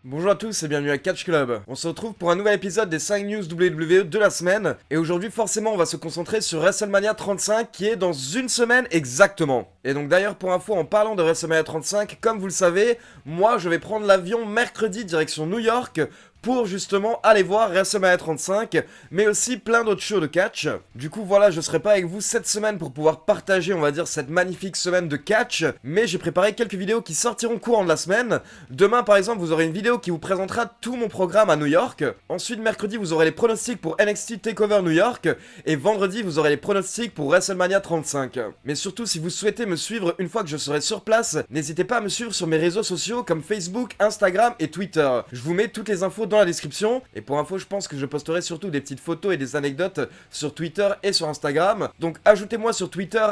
Bonjour à tous et bienvenue à Catch Club. On se retrouve pour un nouvel épisode des 5 news WWE de la semaine. Et aujourd'hui forcément on va se concentrer sur WrestleMania 35 qui est dans une semaine exactement. Et donc d'ailleurs pour info en parlant de WrestleMania 35, comme vous le savez, moi je vais prendre l'avion mercredi direction New York pour justement aller voir WrestleMania 35, mais aussi plein d'autres shows de catch. Du coup voilà, je serai pas avec vous cette semaine pour pouvoir partager, on va dire, cette magnifique semaine de catch, mais j'ai préparé quelques vidéos qui sortiront courant de la semaine. Demain par exemple, vous aurez une vidéo qui vous présentera tout mon programme à New York. Ensuite mercredi, vous aurez les pronostics pour NXT TakeOver New York, et vendredi, vous aurez les pronostics pour WrestleMania 35. Mais surtout, si vous souhaitez me suivre une fois que je serai sur place, n'hésitez pas à me suivre sur mes réseaux sociaux comme Facebook, Instagram et Twitter. Je vous mets toutes les infos dans la description, et pour info je pense que je posterai surtout des petites photos et des anecdotes sur Twitter et sur Instagram, donc ajoutez-moi sur Twitter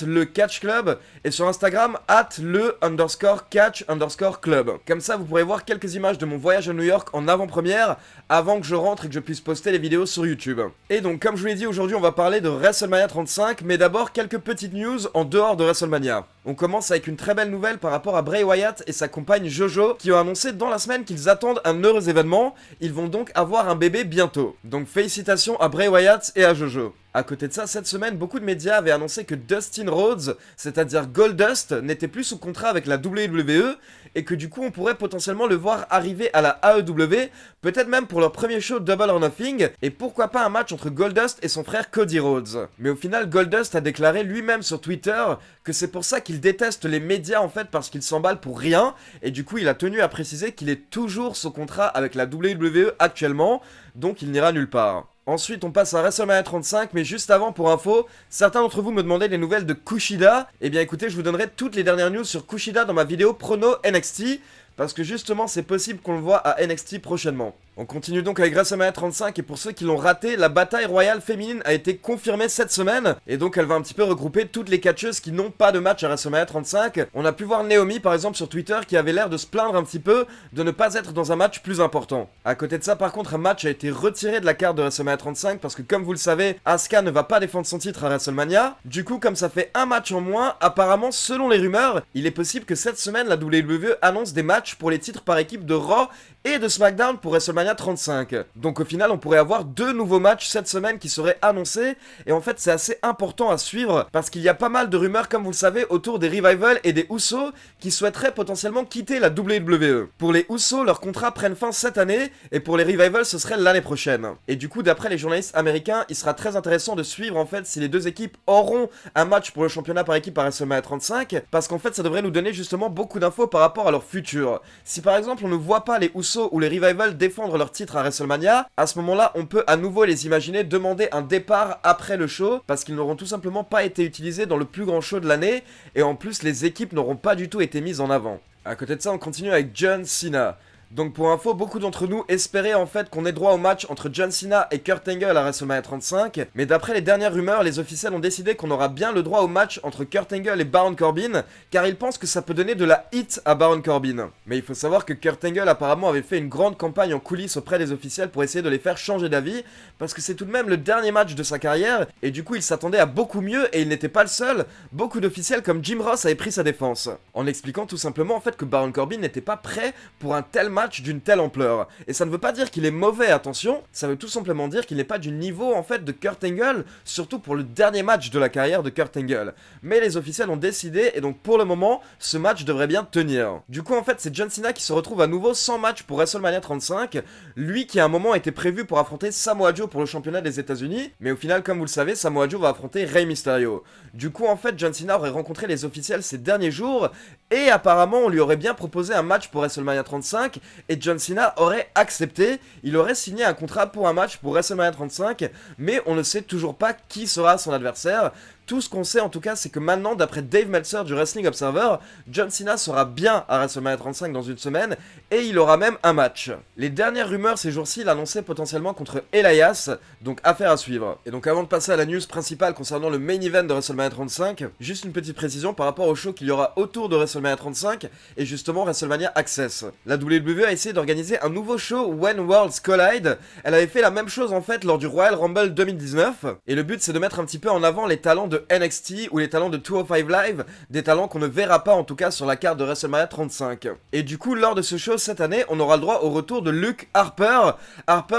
@le_catch_club et sur Instagram @le_catch_club. Comme ça vous pourrez voir quelques images de mon voyage à New York en avant-première, avant que je rentre et que je puisse poster les vidéos sur YouTube. Et donc comme je vous l'ai dit, aujourd'hui on va parler de WrestleMania 35, mais d'abord quelques petites news en dehors de WrestleMania. On commence avec une très belle nouvelle par rapport à Bray Wyatt et sa compagne Jojo, qui ont annoncé dans la semaine qu'ils attendent un heureux événement. Ils vont donc avoir un bébé bientôt. Donc félicitations à Bray Wyatt et à Jojo. À côté de ça, cette semaine, beaucoup de médias avaient annoncé que Dustin Rhodes, c'est-à-dire Goldust, n'était plus sous contrat avec la WWE et que du coup on pourrait potentiellement le voir arriver à la AEW, peut-être même pour leur premier show Double or Nothing, et pourquoi pas un match entre Goldust et son frère Cody Rhodes. Mais au final, Goldust a déclaré lui-même sur Twitter que c'est pour ça qu'il déteste les médias en fait, parce qu'il s'emballe pour rien, et du coup il a tenu à préciser qu'il est toujours sous contrat avec la WWE actuellement, donc il n'ira nulle part. Ensuite, on passe à WrestleMania 35, mais juste avant, pour info, certains d'entre vous me demandaient les nouvelles de Kushida. Eh bien écoutez, je vous donnerai toutes les dernières news sur Kushida dans ma vidéo prono NXT, parce que justement, c'est possible qu'on le voit à NXT prochainement. On continue donc avec WrestleMania 35, et pour ceux qui l'ont raté, la bataille royale féminine a été confirmée cette semaine, et donc elle va un petit peu regrouper toutes les catcheuses qui n'ont pas de match à WrestleMania 35. On a pu voir Naomi par exemple sur Twitter qui avait l'air de se plaindre un petit peu de ne pas être dans un match plus important. À côté de ça par contre, un match a été retiré de la carte de WrestleMania 35 parce que comme vous le savez, Asuka ne va pas défendre son titre à WrestleMania. Du coup, comme ça fait un match en moins, apparemment selon les rumeurs, il est possible que cette semaine la WWE annonce des matchs pour les titres par équipe de Raw et de SmackDown pour WrestleMania 35. Donc au final on pourrait avoir deux nouveaux matchs cette semaine qui seraient annoncés, et en fait c'est assez important à suivre parce qu'il y a pas mal de rumeurs comme vous le savez autour des Revival et des Usos qui souhaiteraient potentiellement quitter la WWE. Pour les Usos, leurs contrats prennent fin cette année, et pour les Revival ce serait l'année prochaine. Et du coup d'après les journalistes américains, il sera très intéressant de suivre en fait si les deux équipes auront un match pour le championnat par équipe à WrestleMania 35, parce qu'en fait ça devrait nous donner justement beaucoup d'infos par rapport à leur futur. Si par exemple on ne voit pas les Usos ou les Revival défendre leur titre à WrestleMania, à ce moment-là, on peut à nouveau les imaginer demander un départ après le show, parce qu'ils n'auront tout simplement pas été utilisés dans le plus grand show de l'année, et en plus les équipes n'auront pas du tout été mises en avant. À côté de ça, on continue avec John Cena. Donc pour info, beaucoup d'entre nous espéraient en fait qu'on ait droit au match entre John Cena et Kurt Angle à WrestleMania 35, mais d'après les dernières rumeurs, les officiels ont décidé qu'on aura bien le droit au match entre Kurt Angle et Baron Corbin, car ils pensent que ça peut donner de la hit à Baron Corbin. Mais il faut savoir que Kurt Angle apparemment avait fait une grande campagne en coulisses auprès des officiels pour essayer de les faire changer d'avis, parce que c'est tout de même le dernier match de sa carrière, et du coup il s'attendait à beaucoup mieux, et il n'était pas le seul. Beaucoup d'officiels comme Jim Ross avaient pris sa défense, en expliquant tout simplement en fait que Baron Corbin n'était pas prêt pour un tel match d'une telle ampleur. Et ça ne veut pas dire qu'il est mauvais, attention, ça veut tout simplement dire qu'il n'est pas du niveau en fait de Kurt Angle, surtout pour le dernier match de la carrière de Kurt Angle. Mais les officiels ont décidé, et donc pour le moment, ce match devrait bien tenir. Du coup en fait c'est John Cena qui se retrouve à nouveau sans match pour WrestleMania 35, lui qui à un moment était prévu pour affronter Samoa Joe pour le championnat des États-Unis, mais au final comme vous le savez, Samoa Joe va affronter Rey Mysterio. Du coup en fait John Cena aurait rencontré les officiels ces derniers jours, et apparemment on lui aurait bien proposé un match pour WrestleMania 35, et John Cena aurait accepté, il aurait signé un contrat pour un match pour WrestleMania 35, mais on ne sait toujours pas qui sera son adversaire. Tout ce qu'on sait en tout cas, c'est que maintenant, d'après Dave Meltzer du Wrestling Observer, John Cena sera bien à WrestleMania 35 dans une semaine, et il aura même un match. Les dernières rumeurs ces jours-ci l'annonçaient potentiellement contre Elias, donc affaire à suivre. Et donc avant de passer à la news principale concernant le main event de WrestleMania 35, juste une petite précision par rapport au show qu'il y aura autour de WrestleMania 35, et justement WrestleMania Access. La WWE a essayé d'organiser un nouveau show When Worlds Collide. Elle avait fait la même chose en fait lors du Royal Rumble 2019, et le but c'est de mettre un petit peu en avant les talents de NXT ou les talents de 205 Live, des talents qu'on ne verra pas en tout cas sur la carte de WrestleMania 35. Et du coup, lors de ce show cette année, on aura le droit au retour de Luke Harper,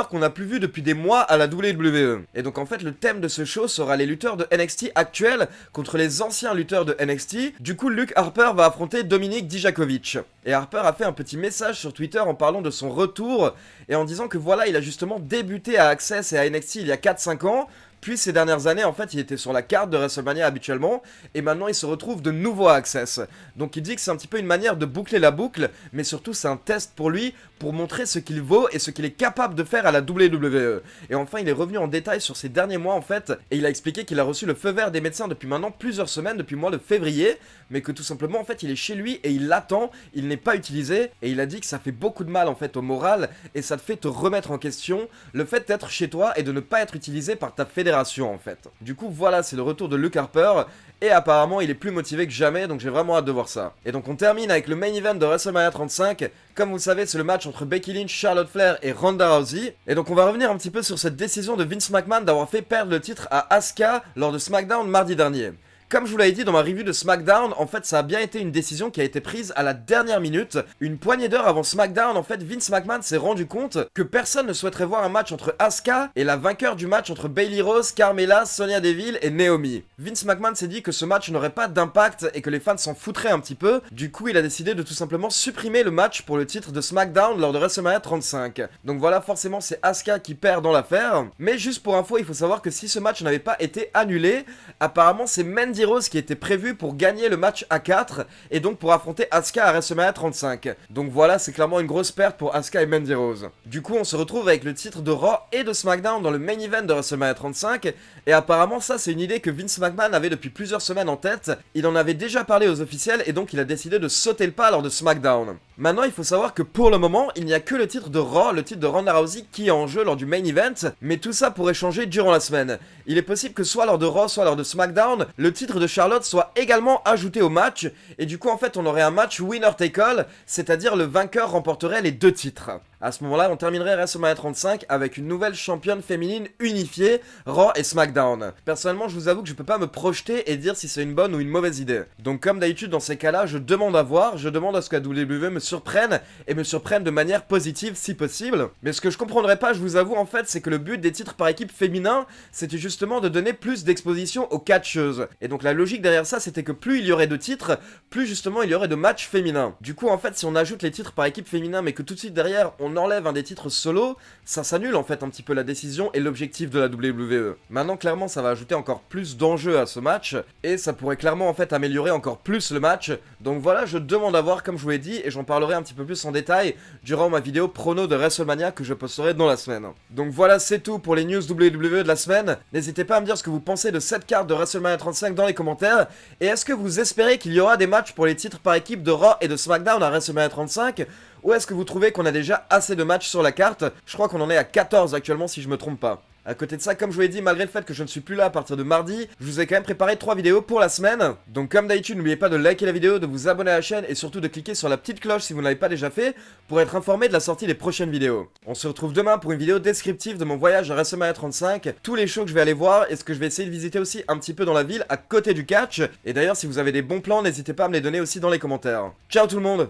qu'on n'a plus vu depuis des mois à la WWE. Et donc en fait, le thème de ce show sera les lutteurs de NXT actuels contre les anciens lutteurs de NXT. Du coup, Luke Harper va affronter Dominik Dijakovic. Et Harper a fait un petit message sur Twitter en parlant de son retour et en disant que voilà, il a justement débuté à Access et à NXT il y a 4-5 ans. Puis ces dernières années, en fait, il était sur la carte de WrestleMania habituellement, et maintenant il se retrouve de nouveau à Access. Donc il dit que c'est un petit peu une manière de boucler la boucle, mais surtout c'est un test pour lui, pour montrer ce qu'il vaut et ce qu'il est capable de faire à la WWE. Et enfin, il est revenu en détail sur ces derniers mois en fait, et il a expliqué qu'il a reçu le feu vert des médecins depuis maintenant plusieurs semaines, depuis le mois de février, mais que tout simplement en fait il est chez lui et il l'attend, il n'est pas utilisé, et il a dit que ça fait beaucoup de mal en fait au moral, et ça te fait te remettre en question, le fait d'être chez toi et de ne pas être utilisé par ta fédération en fait. Du coup voilà, c'est le retour de Luke Harper et apparemment il est plus motivé que jamais, donc j'ai vraiment hâte de voir ça. Et donc on termine avec le main event de WrestleMania 35. Comme vous le savez, c'est le match entre Becky Lynch, Charlotte Flair et Ronda Rousey. Et donc on va revenir un petit peu sur cette décision de Vince McMahon d'avoir fait perdre le titre à Asuka lors de SmackDown mardi dernier. Comme je vous l'avais dit dans ma review de SmackDown, en fait ça a bien été une décision qui a été prise à la dernière minute. Une poignée d'heures avant SmackDown, en fait Vince McMahon s'est rendu compte que personne ne souhaiterait voir un match entre Asuka et la vainqueur du match entre Bayley Rose, Carmella, Sonya Deville et Naomi. Vince McMahon s'est dit que ce match n'aurait pas d'impact et que les fans s'en foutraient un petit peu. Du coup il a décidé de tout simplement supprimer le match pour le titre de SmackDown lors de WrestleMania 35. Donc voilà, forcément c'est Asuka qui perd dans l'affaire. Mais juste pour info, il faut savoir que si ce match n'avait pas été annulé, apparemment c'est Mandy Rose qui était prévu pour gagner le match à 4 et donc pour affronter Asuka à WrestleMania 35. Donc voilà, c'est clairement une grosse perte pour Asuka et Mandy Rose. Du coup, on se retrouve avec le titre de Raw et de SmackDown dans le main event de WrestleMania 35 et apparemment ça c'est une idée que Vince McMahon avait depuis plusieurs semaines en tête. Il en avait déjà parlé aux officiels et donc il a décidé de sauter le pas lors de SmackDown. Maintenant, il faut savoir que pour le moment, il n'y a que le titre de Raw, le titre de Ronda Rousey qui est en jeu lors du main event, mais tout ça pourrait changer durant la semaine. Il est possible que soit lors de Raw, soit lors de SmackDown, le titre de Charlotte soit également ajouté au match, et du coup en fait on aurait un match winner take all, c'est-à-dire le vainqueur remporterait les deux titres. À ce moment-là, on terminerait WrestleMania 35 avec une nouvelle championne féminine unifiée, Raw et SmackDown. Personnellement, je vous avoue que je peux pas me projeter et dire si c'est une bonne ou une mauvaise idée. Donc comme d'habitude dans ces cas-là, je demande à voir, je demande à ce que la WWE me surprenne, et me surprenne de manière positive si possible. Mais ce que je comprendrais pas, je vous avoue en fait, c'est que le but des titres par équipe féminin, c'était justement de donner plus d'exposition aux catcheuses. Et donc la logique derrière ça, c'était que plus il y aurait de titres, plus justement il y aurait de matchs féminins. Du coup en fait, si on ajoute les titres par équipe féminin, mais que tout de suite derrière on enlève un des titres solo, ça s'annule en fait un petit peu la décision et l'objectif de la WWE. Maintenant clairement ça va ajouter encore plus d'enjeux à ce match, et ça pourrait clairement en fait améliorer encore plus le match. Donc voilà, je demande à voir comme je vous l'ai dit, et j'en parlerai un petit peu plus en détail durant ma vidéo prono de WrestleMania que je posterai dans la semaine. Donc voilà, c'est tout pour les news WWE de la semaine. N'hésitez pas à me dire ce que vous pensez de cette carte de WrestleMania 35 dans les commentaires, et est-ce que vous espérez qu'il y aura des matchs pour les titres par équipe de Raw et de SmackDown à WrestleMania 35, ou est-ce que vous trouvez qu'on a déjà assez de matchs sur la carte? Je crois qu'on en est à 14 actuellement si je me trompe pas. À côté de ça, comme je vous l'ai dit, malgré le fait que je ne suis plus là à partir de mardi, je vous ai quand même préparé 3 vidéos pour la semaine. Donc comme d'habitude, n'oubliez pas de liker la vidéo, de vous abonner à la chaîne et surtout de cliquer sur la petite cloche si vous ne l'avez pas déjà fait pour être informé de la sortie des prochaines vidéos. On se retrouve demain pour une vidéo descriptive de mon voyage à WrestleMania 35, tous les shows que je vais aller voir et ce que je vais essayer de visiter aussi un petit peu dans la ville à côté du catch. Et d'ailleurs, si vous avez des bons plans, n'hésitez pas à me les donner aussi dans les commentaires. Ciao tout le monde!